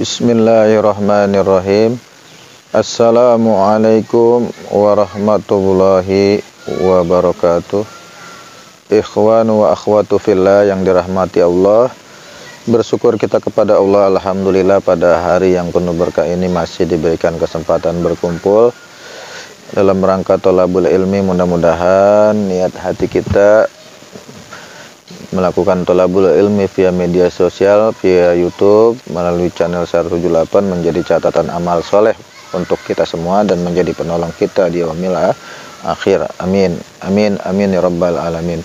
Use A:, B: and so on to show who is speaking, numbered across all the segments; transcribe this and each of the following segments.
A: Bismillahirrahmanirrahim. Assalamualaikum warahmatullahi wabarakatuh. Ikhwan wa akhwatu fillah yang dirahmati Allah, bersyukur kita kepada Allah, alhamdulillah pada hari yang penuh berkah ini masih diberikan kesempatan berkumpul dalam rangka thalabul ilmi. Mudah-mudahan niat hati kita melakukan thalabul ilmi via media sosial, via YouTube, melalui channel Syar 78 menjadi catatan amal soleh untuk kita semua dan menjadi penolong kita di yaumil akhir. Amin, amin, amin ya rabbal alamin.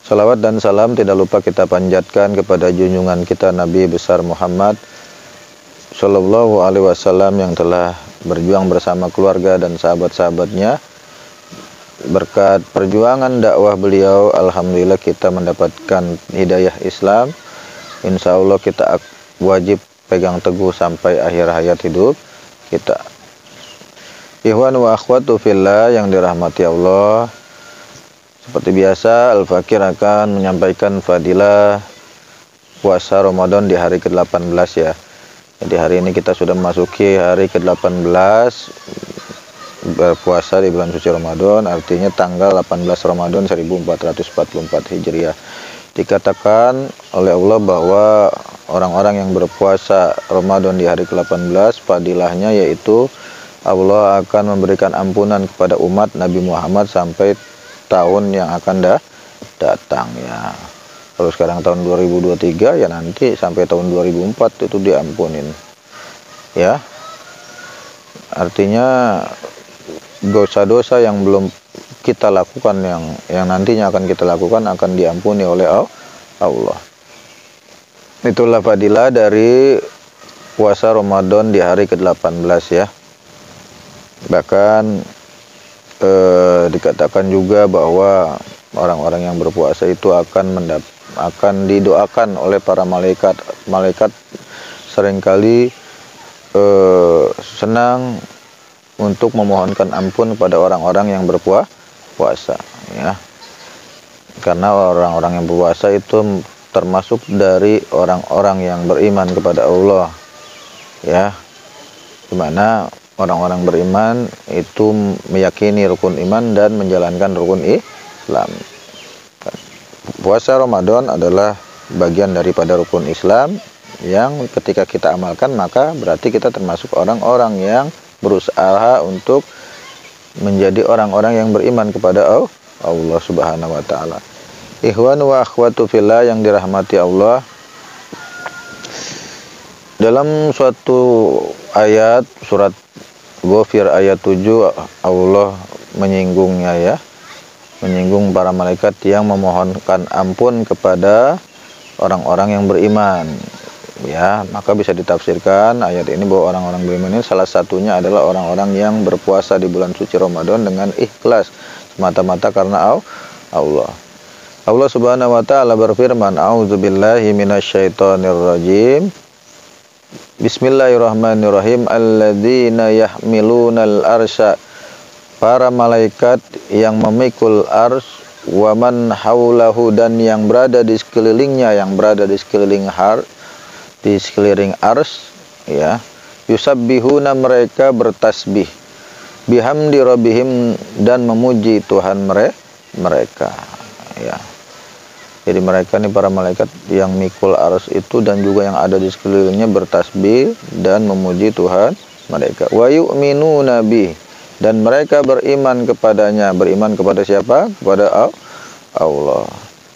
A: Salawat dan salam tidak lupa kita panjatkan kepada junjungan kita Nabi besar Muhammad Sallallahu Alaihi Wasallam yang telah berjuang bersama keluarga dan sahabat-sahabatnya. Berkat perjuangan dakwah beliau, alhamdulillah kita mendapatkan hidayah Islam. Insya Allah kita wajib pegang teguh sampai akhir hayat hidup kita. Ikhwan wa akhwatu fillah yang dirahmati Allah, seperti biasa Al-Fakir akan menyampaikan fadilah puasa Ramadan di hari ke-18 ya. Jadi hari ini kita sudah memasuki hari ke-18 berpuasa di bulan suci Ramadan, artinya tanggal 18 Ramadan 1444 Hijriah. Dikatakan oleh Allah bahwa orang-orang yang berpuasa Ramadan di hari ke-18 fadilahnya yaitu Allah akan memberikan ampunan kepada umat Nabi Muhammad sampai tahun yang akan datang ya. Kalau sekarang tahun 2023 ya, nanti sampai tahun 2004 itu diampunin ya. Artinya dosa-dosa yang belum kita lakukan, yang nantinya akan kita lakukan akan diampuni oleh Allah. Itulah fadilah dari puasa Ramadan di hari ke-18 ya. Bahkan dikatakan juga bahwa orang-orang yang berpuasa itu akan didoakan oleh para malaikat. Malaikat seringkali senang untuk memohonkan ampun kepada orang-orang yang berpuasa ya. Karena orang-orang yang berpuasa itu termasuk dari orang-orang yang beriman kepada Allah ya. Dimana orang-orang beriman itu meyakini rukun iman dan menjalankan rukun Islam. Puasa Ramadan adalah bagian daripada rukun Islam yang ketika kita amalkan maka berarti kita termasuk orang-orang yang berusaha untuk menjadi orang-orang yang beriman kepada Allah Subhanahu wa taala. Ikhwan wa akhwatu fillah yang dirahmati Allah, dalam suatu ayat surat Ghafir ayat 7 Allah menyinggungnya ya, menyinggung para malaikat yang memohonkan ampun kepada orang-orang yang beriman ya. Maka bisa ditafsirkan ayat ini bahwa orang-orang beriman ini salah satunya adalah orang-orang yang berpuasa di bulan suci Ramadan dengan ikhlas semata-mata karena Allah. Allah Subhanahu wa taala berfirman, a'udzubillahi minasyaitonirrajim. Bismillahirrahmanirrahim. Alladzina yahmilunal arsya, para malaikat yang memikul ars, wa man haulahu, dan yang berada di sekelilingnya, yang berada di sekeliling di sekeliling ars ya. Yusabbihuna, mereka bertasbih, bihamdi rabbihim, dan memuji Tuhan mereka ya. Jadi mereka ini para malaikat yang mikul ars itu dan juga yang ada di sekelilingnya bertasbih dan memuji Tuhan mereka. Wa yu'minuna bih, dan mereka beriman kepadanya. Beriman kepada siapa? Kepada Allah.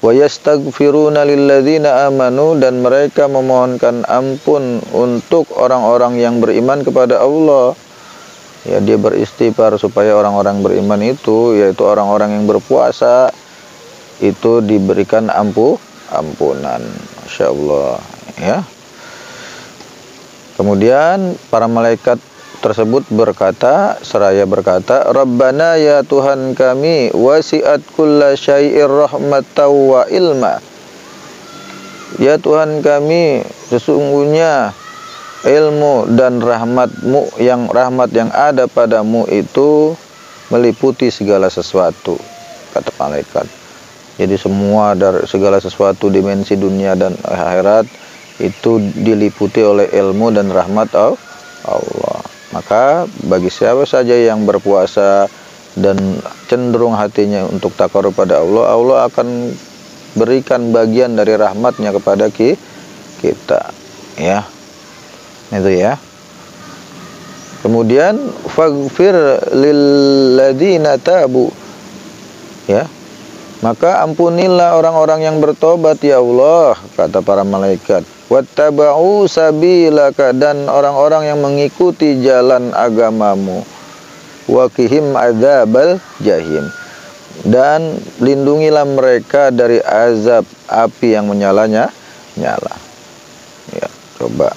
A: Wa yastaghfiruna lilladzina amanu, dan mereka memohonkan ampun untuk orang-orang yang beriman kepada Allah. Ya, dia beristighfar supaya orang-orang beriman itu, yaitu orang-orang yang berpuasa, itu diberikan ampunan. Masya Allah ya. Kemudian para malaikat tersebut berkata, seraya berkata, Rabbana, ya Tuhan kami, wasi'at kulla syai'ir rahmatan wa ilma. Ya Tuhan kami, sesungguhnya ilmu dan rahmat yang ada padamu itu meliputi segala sesuatu, kata malaikat. Jadi semua dari segala sesuatu dimensi dunia dan akhirat itu diliputi oleh ilmu dan rahmat Allah. Maka bagi siapa saja yang berpuasa dan cenderung hatinya untuk takarub pada Allah, Allah akan berikan bagian dari rahmatnya kepada kita, ya. Itu ya. Kemudian faghfir lilladzina tabu, ya. Maka ampunilah orang-orang yang bertobat ya Allah, kata para malaikat. Wattaba'u sabilaka, dan orang-orang yang mengikuti jalan agamamu. Waqihim adzabal jahim, dan lindungilah mereka dari azab api yang nyala. Ya, coba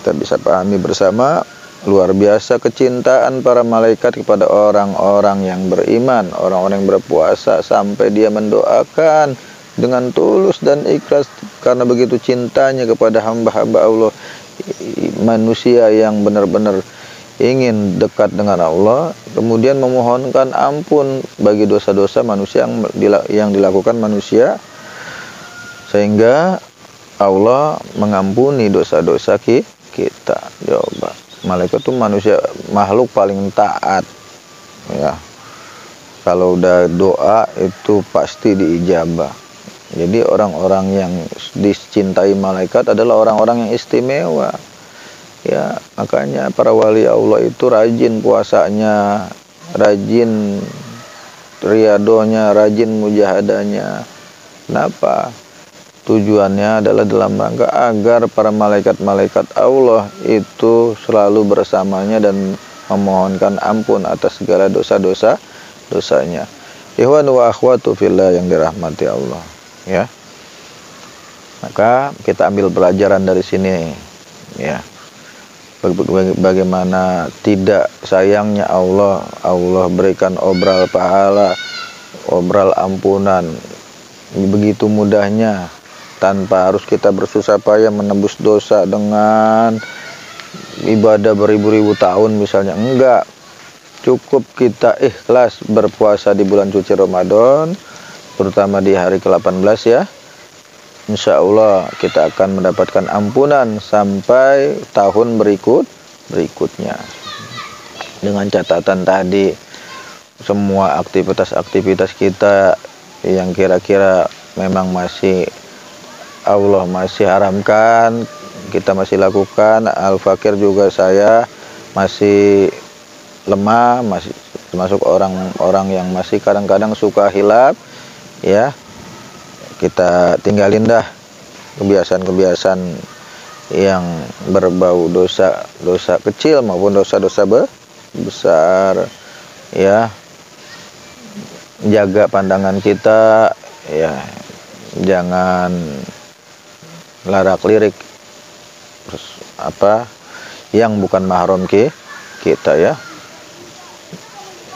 A: kita bisa pahami bersama luar biasa kecintaan para malaikat kepada orang-orang yang beriman, orang-orang yang berpuasa, sampai dia mendoakan dengan tulus dan ikhlas karena begitu cintanya kepada hamba-hamba Allah, manusia yang benar-benar ingin dekat dengan Allah, kemudian memohonkan ampun bagi dosa-dosa manusia yang dilakukan manusia, sehingga Allah mengampuni dosa-dosa kita. Coba, malaikat itu manusia, makhluk paling taat, ya. Kalau udah doa itu pasti diijabah. Jadi orang-orang yang dicintai malaikat adalah orang-orang yang istimewa, ya. Makanya para wali Allah itu rajin puasanya, rajin riadonya, rajin mujahadanya. Kenapa? Tujuannya adalah dalam rangka agar para malaikat-malaikat Allah itu selalu bersamanya dan memohonkan ampun atas segala dosa-dosanya. Ikhwan wa akhwatu fillah yang dirahmati Allah, ya. Maka kita ambil pelajaran dari sini, ya. Bagaimana tidak sayangnya Allah berikan obral pahala, obral ampunan begitu mudahnya, tanpa harus kita bersusah payah menebus dosa dengan ibadah beribu-ribu tahun misalnya. Enggak, cukup kita ikhlas berpuasa di bulan suci Ramadan, terutama di hari ke-18, ya. Insya Allah kita akan mendapatkan ampunan sampai tahun berikutnya. Dengan catatan tadi, semua aktivitas-aktivitas kita yang kira-kira memang Allah masih haramkan, kita masih lakukan. Al-Fakir juga saya masih lemah, masih termasuk orang-orang yang masih kadang-kadang suka hilaf, ya. Kita tinggalin dah kebiasaan-kebiasaan yang berbau dosa kecil maupun dosa-dosa besar, ya. Jaga pandangan kita, ya. Jangan larak-lirik yang bukan mahram kita, ya.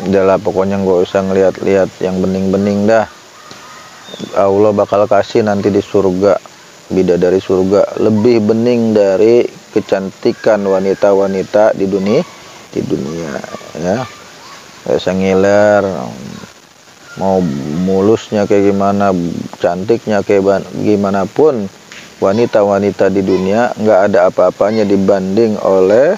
A: Udahlah, pokoknya nggak usah ngeliat-liat yang bening-bening dah. Allah bakal kasih nanti di surga, bidadari surga lebih bening dari kecantikan wanita-wanita di dunia, ya. Gak usah ngiler, mau mulusnya kayak gimana, cantiknya kayak gimana pun, wanita-wanita di dunia nggak ada apa-apanya dibanding oleh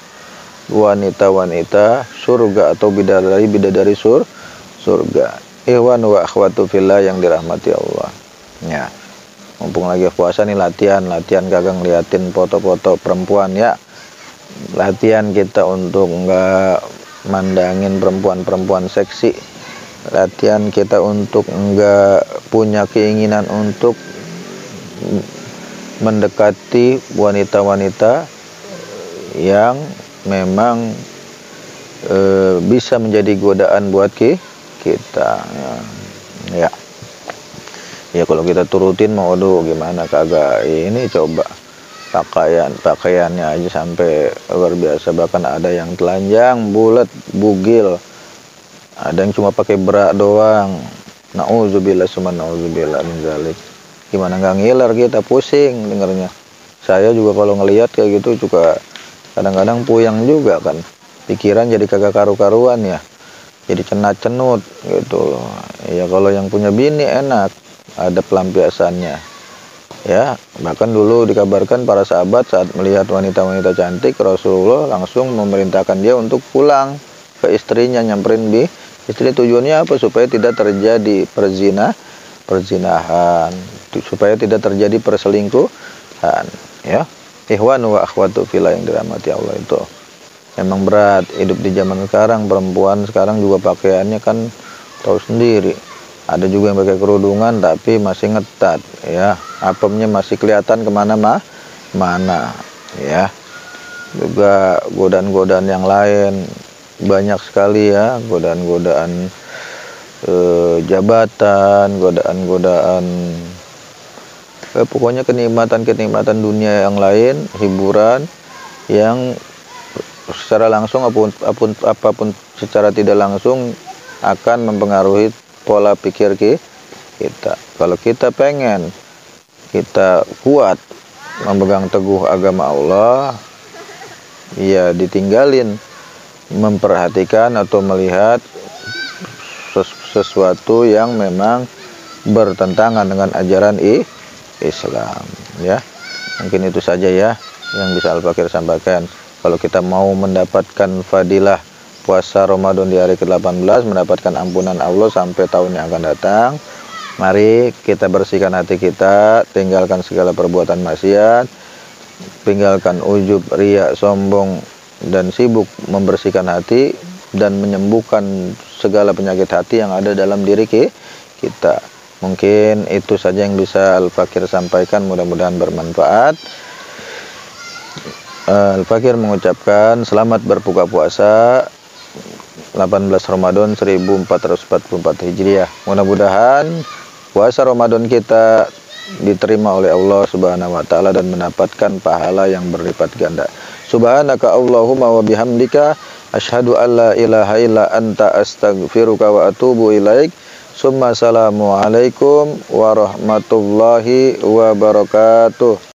A: wanita-wanita surga atau bidadari surga. Ikhwan wa akhwatu fillah yang dirahmati Allah, ya. Mumpung lagi puasa nih, latihan kagak ngeliatin foto-foto perempuan, ya. Latihan kita untuk nggak mandangin perempuan seksi. Latihan kita untuk nggak punya keinginan untuk mendekati wanita-wanita yang memang bisa menjadi godaan buat kita, ya. Ya kalau kita turutin mau gimana, kagak ini. Coba pakaiannya aja sampai luar biasa, bahkan ada yang telanjang bulat bugil, ada yang cuma pakai bra doang. Nauzubillah summa nauzubillah min zalik. Gimana nggak ngiler, kita pusing dengernya. Saya juga kalau ngelihat kayak gitu juga kadang-kadang puyeng juga kan, pikiran jadi kagak karu-karuan, ya. Jadi cenat-cenut gitu. Ya kalau yang punya bini enak, ada pelampiasannya. Ya, bahkan dulu dikabarkan para sahabat saat melihat wanita-wanita cantik, Rasulullah langsung memerintahkan dia untuk pulang ke istrinya, nyamperin istri. Tujuannya apa? Supaya tidak terjadi perzinahan, supaya tidak terjadi perselingkuhan. Ya, ikhwan wa akhwatu fillah yang dirahmati Allah, itu memang berat hidup di zaman sekarang. Perempuan sekarang juga pakaiannya kan tahu sendiri. Ada juga yang pakai kerudungan tapi masih ngetat, ya, apemnya masih kelihatan mana, ya. Juga godaan-godaan yang lain banyak sekali, ya, godaan-godaan jabatan, godaan-godaan, pokoknya kenikmatan-kenikmatan dunia yang lain, hiburan yang secara langsung apapun secara tidak langsung akan mempengaruhi pola pikir kita. Kalau kita pengen kita kuat memegang teguh agama Allah, ya ditinggalin memperhatikan atau melihat sesuatu yang memang bertentangan dengan ajaran Islam, ya. Mungkin itu saja, ya, yang bisa Al-Fakir sampaikan. Kalau kita mau mendapatkan fadilah puasa Ramadan di hari ke-18, mendapatkan ampunan Allah sampai tahun yang akan datang, mari kita bersihkan hati kita, tinggalkan segala perbuatan maksiat, tinggalkan ujub, riya, sombong, dan sibuk membersihkan hati dan menyembuhkan segala penyakit hati yang ada dalam diri kita. Mungkin itu saja yang bisa Al-Fakir sampaikan, mudah-mudahan bermanfaat. Al-Fakir mengucapkan selamat berbuka puasa 18 Ramadan 1444 Hijriah. Mudah-mudahan puasa Ramadan kita diterima oleh Allah Subhanahu wa taala dan mendapatkan pahala yang berlipat ganda. Subhanaka Allahumma wa bihamdika asyhadu an la ilaha illa anta astaghfiruka wa atubu ilaik. Summa assalamualaikum warahmatullahi wabarakatuh.